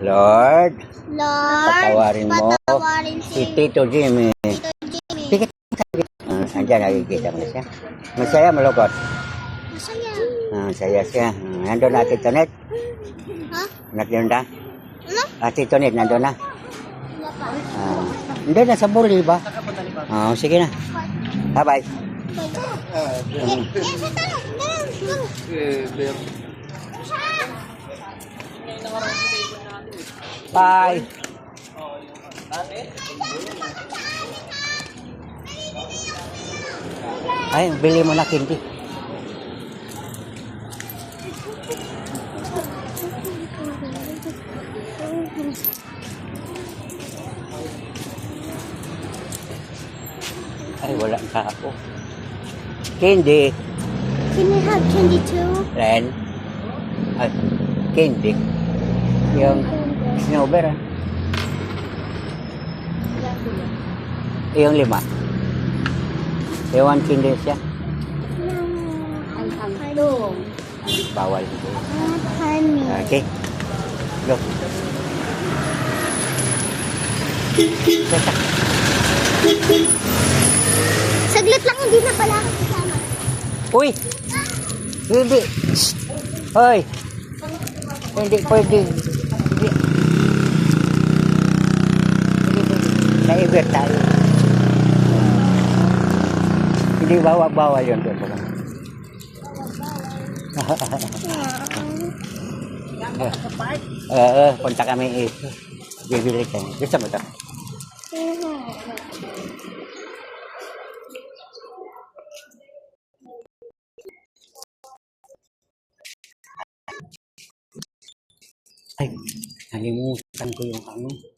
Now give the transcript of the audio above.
Lord, Lord, patawarin mo patawarin si Tito Jimmy. Tito Jimmy. Pikit. Andyan, nakikita mo na siya. Masaya, malungkot. Masaya. Masaya siya. Nandun na, Tito Net. Ha? Nandun na? Ano? Tito Net, nandun na? Wala pa. Hindi na, sa buli ba? Sige na. Bye-bye. Sa tanong. Bye. Ay, bili mo na candy. Ay, wala ka ako. Candy. Can we have candy too? Ren. Ay, candy. Yung snowber, Yung 5. Ewan candy siya. Ang Bawal ito. honey. Okay. Go. Saglit lang, hindi na pala ako kasama. Uy! Hindi. Hoy! Hindi pwede. Hindi. Naiber tayo. Hindi bawal yun. Punta kami bibili kayo. Gusto mo ito? Ay, nalimutan ko yung ano.